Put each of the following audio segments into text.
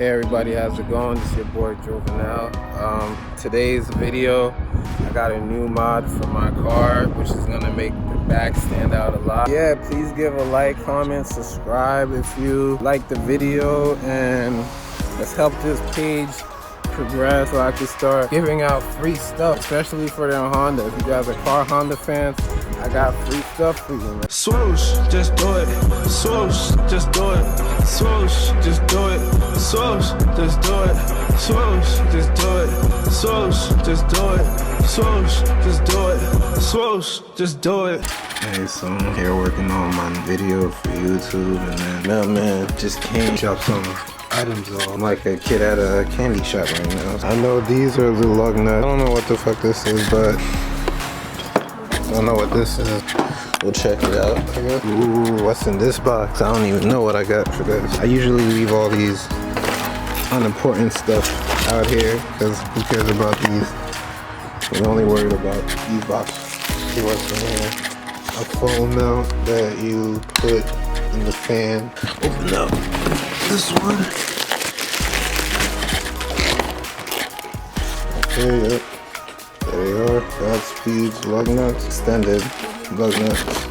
Hey everybody, how's it going? This is your boy Jovenel. Today's video, I got a new mod for my car, which is gonna make the back stand out a lot. Yeah, please give a like, comment, subscribe if you like the video, and let's help this page progress so I can start giving out free stuff, especially for them Honda. If you guys are car Honda fans, I got free stuff for you, man. Swoosh, just do it. Swoosh, just do it. Swoosh, just do it. Swoosh, just do it. Swoosh, just do it. Swoosh, just do it. Swoosh, just do it. Swoosh, just do it. Hey, so I'm here working on my video for YouTube, and then mailman just came, dropped some items off. I'm like a kid at a candy shop right now. I know these are the lug nuts. I don't know what the fuck this is, but I don't know what this is. We'll check it out, I guess. Ooh, what's in this box? I don't even know what I got for this. I usually leave all these unimportant stuff out here, because who cares about these? We're only worried about these boxes. See what's in here. A phone mount that you put in the fan. Open up this one. Okay, yep. There you are. Godspeed lug nuts. Extended lug nuts.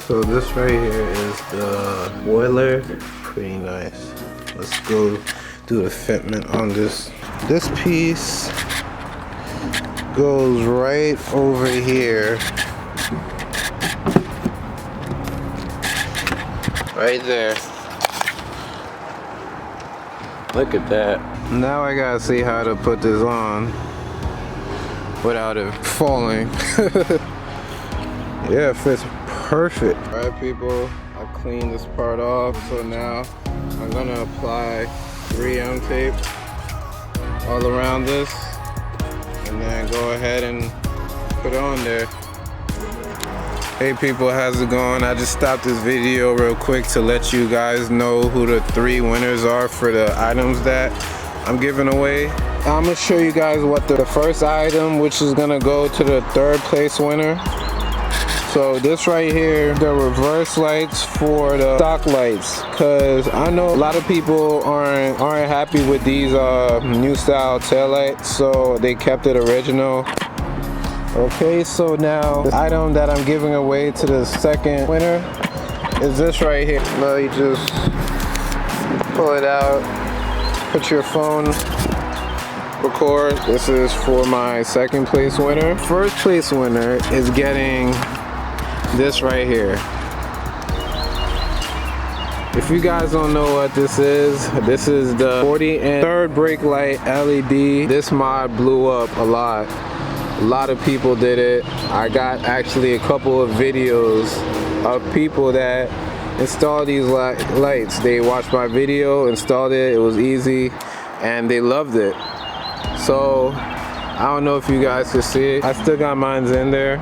So this right here is the boiler. Pretty nice. Let's go do the fitment on this. This piece goes right over here. Right there. Look at that. Now I gotta see how to put this on without it falling. Yeah, it fits perfect. Alright people, I cleaned this part off, so now I'm gonna apply 3M tape all around this and then go ahead and put it on there. Hey people, how's it going? I just stopped this video real quick to let you guys know who the 3 winners are for the items that I'm giving away. I'm gonna show you guys what the first item, which is gonna go to the 3rd place winner. So this right here, the reverse lights for the stock lights, because I know a lot of people aren't happy with these new style tail lights, so they kept it original. Okay, so now the item that I'm giving away to the 2nd winner is this right here. Well, you just pull it out, put your phone, record. This is for my 2nd place winner. 1st place winner is getting this right here. If you guys don't know what this is the 40 and 3rd brake light LED. This mod blew up a lot of people did it. I got actually a couple of videos of people that installed these lights. They watched my video, installed it, it was easy, and they loved it. So I don't know if you guys can see it. I still got mine in there.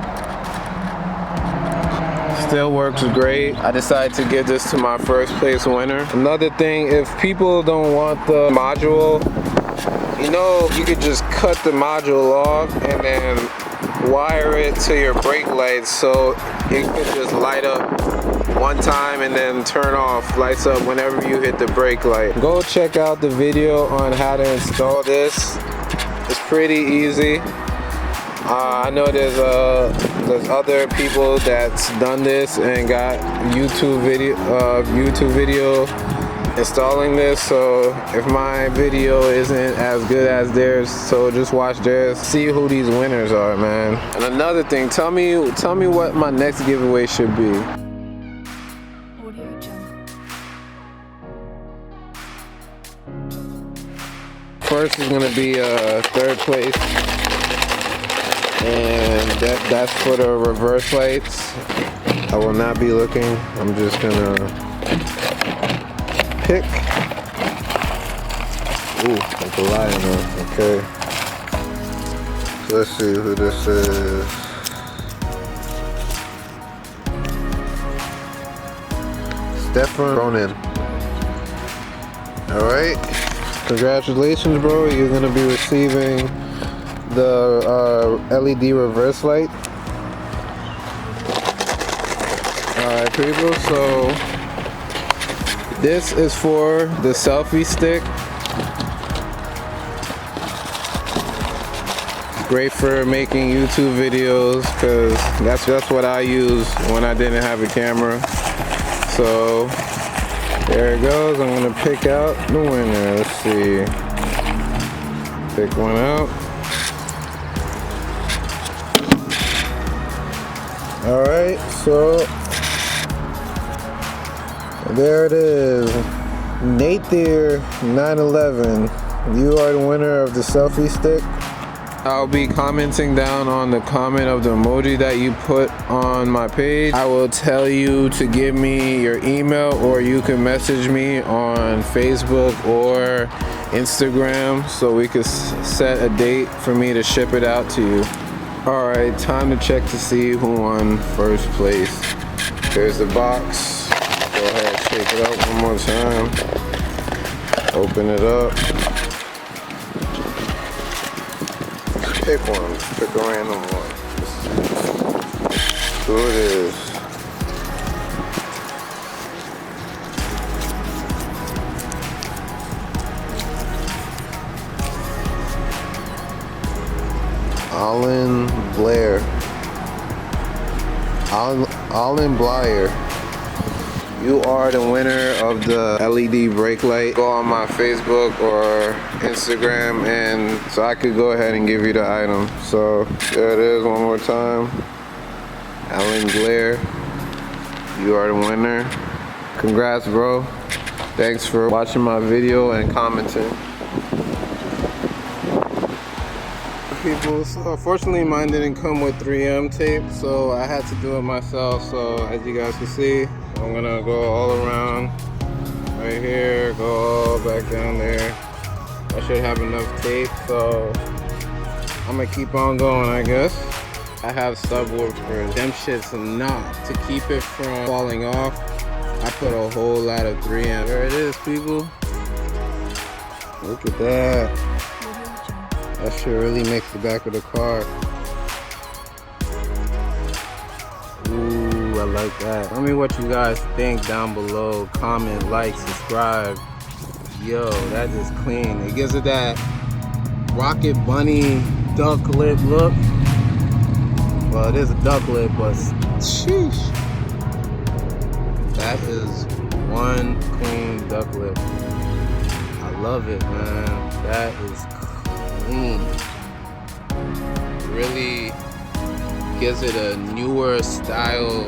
Still works great. I decided to give this to my 1st place winner. Another thing, if people don't want the module, you know, you could just cut the module off and then wire it to your brake lights so it could just light up one time and then turn off, lights up whenever you hit the brake light. Go check out the video on how to install this. It's pretty easy. I know there's other people that's done this and got YouTube video installing this, so if my video isn't as good as theirs, so just watch theirs, see who these winners are, man. And another thing, tell me what my next giveaway should be. First is gonna be 3rd place. And that's for the reverse lights. I will not be looking. I'm just gonna pick. Ooh, like a lion, huh? Okay. So let's see who this is. Stefan Ronan. Alright, congratulations bro, you're gonna be receiving the LED reverse light. Alright people, so this is for the selfie stick. Great for making YouTube videos, because that's what I use when I didn't have a camera. So there it goes. I'm gonna pick out the winner. Let's see. Pick one out. Alright, so there it is. Nathier 911. You are the winner of the selfie stick. I'll be commenting down on the comment of the emoji that you put on my page. I will tell you to give me your email, or you can message me on Facebook or Instagram so we could set a date for me to ship it out to you. Alright, time to check to see who won first place. Here's the box. Go ahead, shake it up one more time. Open it up. Pick one. Pick a random one. Who it is. Alan Blair. Alan Blair. You are the winner of the LED brake light. Go on my Facebook or Instagram, and so I could go ahead and give you the item. So there it is one more time. Alan Blair, you are the winner. Congrats bro. Thanks for watching my video and commenting. People, so unfortunately mine didn't come with 3M tape, so I had to do it myself. So as you guys can see, I'm gonna go all around right here, go all back down there. I should have enough tape, so I'm gonna keep on going, I guess. I have subwoofers. Them shit's not to keep it from falling off. I put a whole lot of 3M. There it is, people. Look at that. That shit really makes the back of the car. Ooh, I like that. Tell me what you guys think down below. Comment, like, subscribe. Yo, that is clean. It gives it that Rocket Bunny duck lip look. Well, it is a duck lip, but sheesh. That is one clean duck lip. I love it, man. That is clean. Really gives it a newer style.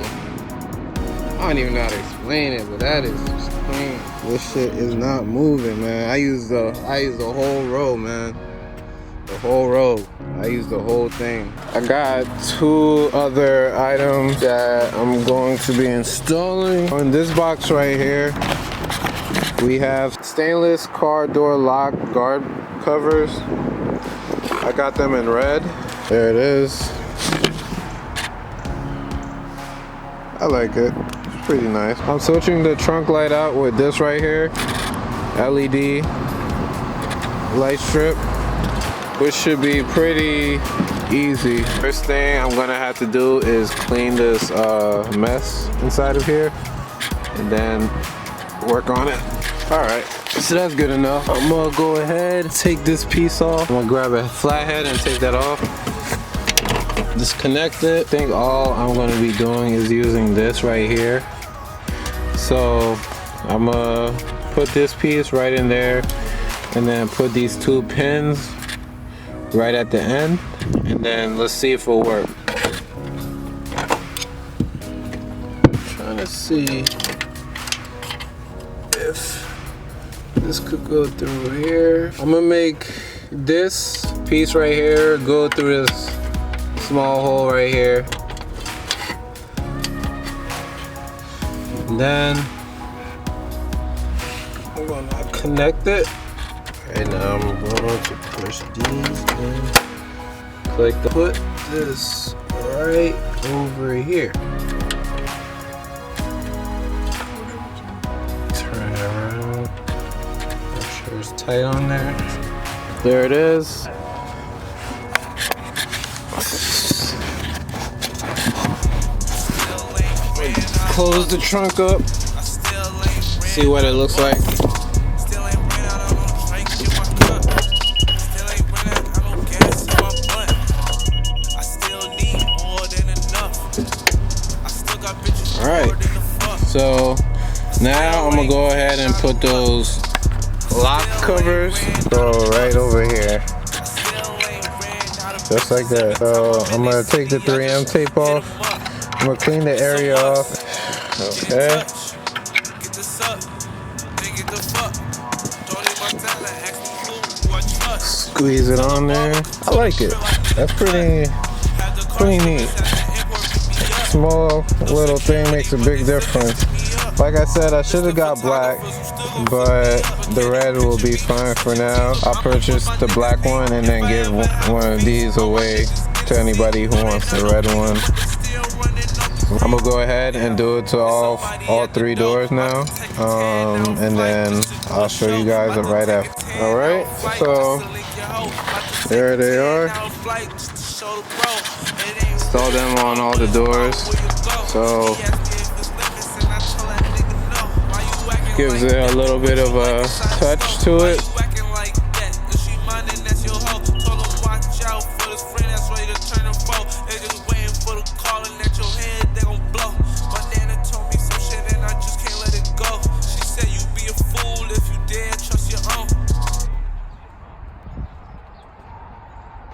I don't even know how to explain it, but that is just clean. This shit is not moving, man. I use the whole row, man. The whole row. I use the whole thing. I got two other items that I'm going to be installing. On this box right here, we have stainless car door lock guard covers. I got them in red. There it is. I like it. It's pretty nice. I'm switching the trunk light out with this right here. LED light strip, which should be pretty easy. First thing I'm gonna have to do is clean this mess inside of here and then work on it. All right, so that's good enough. I'm gonna go ahead and take this piece off. I'm gonna grab a flathead and take that off. Disconnect it. I think all I'm gonna be doing is using this right here. So I'm gonna put this piece right in there and then put these two pins right at the end, and then let's see if it'll work. Trying to see if this could go through here. I'm gonna make this piece right here go through this small hole right here, and then I'm gonna connect it. Right now I'm going to push these in. Click to put this right over here. Turn it around. tight on there. There it is. Close the trunk up. See what it looks like. Alright, so now I'm gonna go ahead and put those lock covers right over here. Just like that. So I'm gonna take the 3M tape off. I'm gonna clean the area off. Okay. Squeeze it on there. I like it. That's pretty neat. Small little thing makes a big difference. Like I said, I should have got black, but the red will be fine for now. I'll purchase the black one and then give one of these away to anybody who wants the red one. I'm gonna go ahead and do it to all 3 doors now, and then I'll show you guys it right after. All right, so there they are. Install them on all the doors, so gives it a little bit of a touch to it.